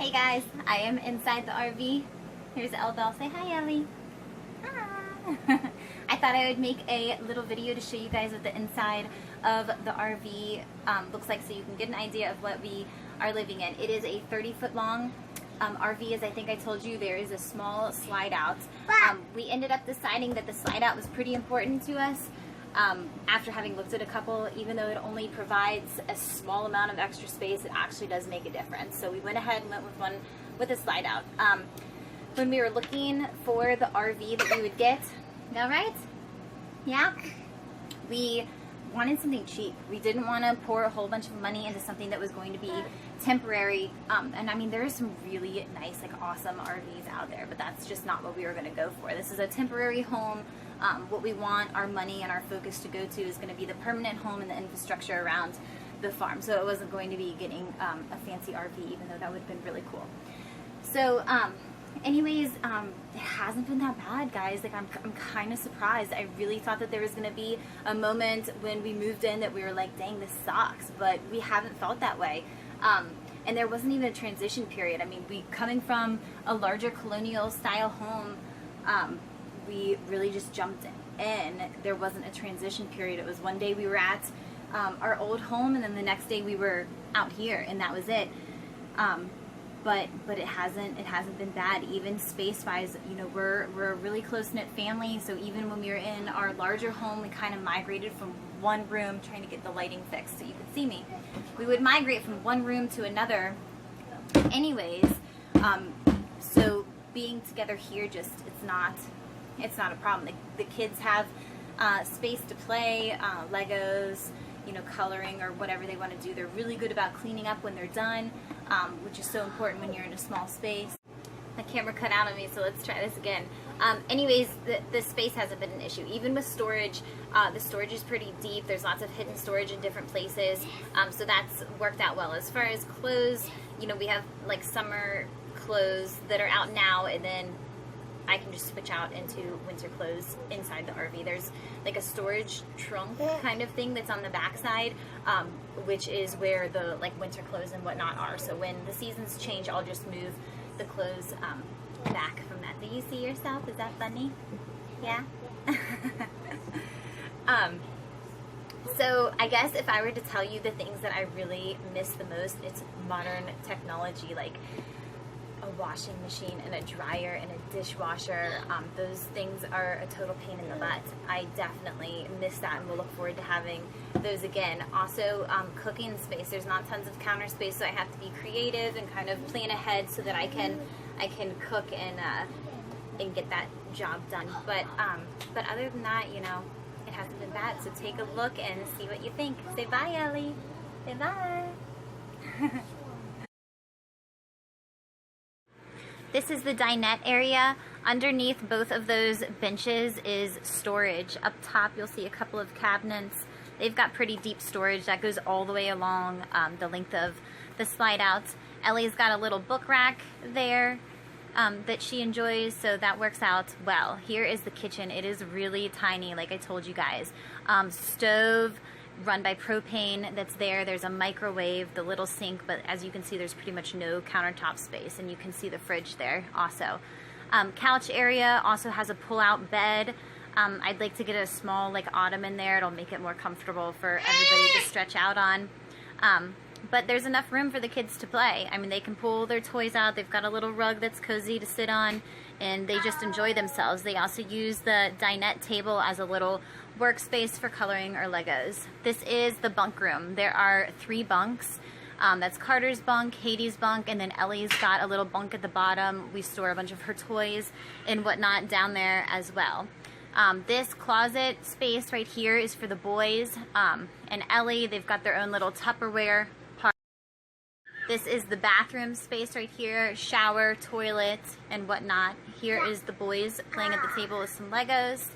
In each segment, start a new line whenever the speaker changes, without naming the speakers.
Hey guys, I am inside the RV. Here's Elle. Say hi, Ellie. Hi. I thought I would make a little video to show you guys what the inside of the RV looks like so you can get an idea of what we are living in. It is a 30-foot long RV, as I think I told you. There is a small slide out. We ended up deciding that the slide out was pretty important to us. After having looked at a couple, even though it only provides a small amount of extra space, it actually does make a difference. So we went ahead and went with one with a slide out. When we were looking for the RV that we would get, all right? Yeah? We wanted something cheap. We didn't want to pour a whole bunch of money into something that was going to be temporary. And I mean, there are some really nice, like awesome RVs out there, but that's just not what we were going to go for. This is a temporary home. What we want our money and our focus to go to is going to be the permanent home and the infrastructure around the farm. So it wasn't going to be getting a fancy RV, even though that would have been really cool. So anyways, it hasn't been that bad, guys. Like I'm kind of surprised. I really thought that there was going to be a moment when we moved in that we were like, dang, this sucks, but we haven't felt that way. And there wasn't even a transition period. I mean, coming from a larger colonial style home, we really just jumped in. There wasn't a transition period. It was one day we were at our old home, and then the next day we were out here, and that was it. But it hasn't been bad. Even space-wise, you know, we're a really close-knit family. So even when we were in our larger home, we kind of migrated from one room, trying to get the lighting fixed so you could see me. We would migrate from one room to another. Anyways, so being together here it's not a problem. The kids have space to play, Legos, you know, coloring or whatever they want to do. They're really good about cleaning up when they're done, which is so important when you're in a small space. The camera cut out on me, so let's try this again. Anyways, the space hasn't been an issue. Even with storage, the storage is pretty deep. There's lots of hidden storage in different places, so that's worked out well. As far as clothes, you know, we have like summer clothes that are out now, and then I can just switch out into winter clothes inside the RV. There's like a storage trunk kind of thing that's on the back side, which is where the like winter clothes and whatnot are. So when the seasons change, I'll just move the clothes back from that. Do you see yourself? Is that funny? Yeah? So I guess if I were to tell you the things that I really miss the most, it's modern technology, like a washing machine and a dryer and a dishwasher. Those things are a total pain in the butt. I definitely miss that and will look forward to having those again. Also, cooking space. There's not tons of counter space, so I have to be creative and kind of plan ahead so that I can cook and get that job done. But other than that, you know, it hasn't been bad. So take a look and see what you think. Say bye, Ellie. Say bye. This is the dinette area. Underneath both of those benches is storage. Up top, you'll see a couple of cabinets. They've got pretty deep storage that goes all the way along the length of the slide outs. Ellie's got a little book rack there that she enjoys, so that works out well. Here is the kitchen. It is really tiny, like I told you guys. Stove run by propane that's there. There's a microwave, the little sink, but as you can see, there's pretty much no countertop space, and you can see the fridge there also. Couch area also has a pull-out bed. I'd like to get a small like ottoman there. It'll make it more comfortable for everybody to stretch out on. But there's enough room for the kids to play. I mean, they can pull their toys out. They've got a little rug that's cozy to sit on, and they just enjoy themselves. They also use the dinette table as a little workspace for coloring or Legos. This is the bunk room. There are 3 bunks. That's Carter's bunk, Hades' bunk, and then Ellie's got a little bunk at the bottom. We store a bunch of her toys and whatnot down there as well. This closet space right here is for the boys, and Ellie, they've got their own little Tupperware part. This is the bathroom space right here, shower, toilet, and whatnot. Here is the boys playing at the table with some Legos,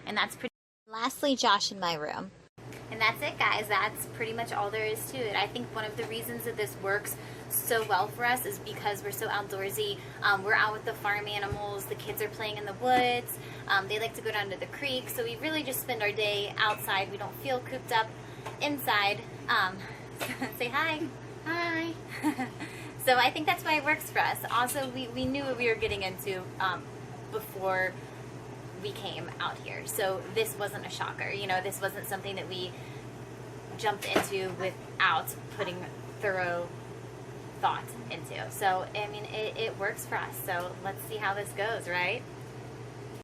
and that's pretty. Lastly, Josh in my room. And that's it, guys. That's pretty much all there is to it. I think one of the reasons that this works so well for us is because we're so outdoorsy. We're out with the farm animals. The kids are playing in the woods. They like to go down to the creek. So we really just spend our day outside. We don't feel cooped up inside. Say hi. Hi. So I think that's why it works for us. Also, we knew what we were getting into before we came out here. So this wasn't a shocker. You know, this wasn't something that we jumped into without putting thorough thought into. So, I mean, it works for us. So let's see how this goes, right?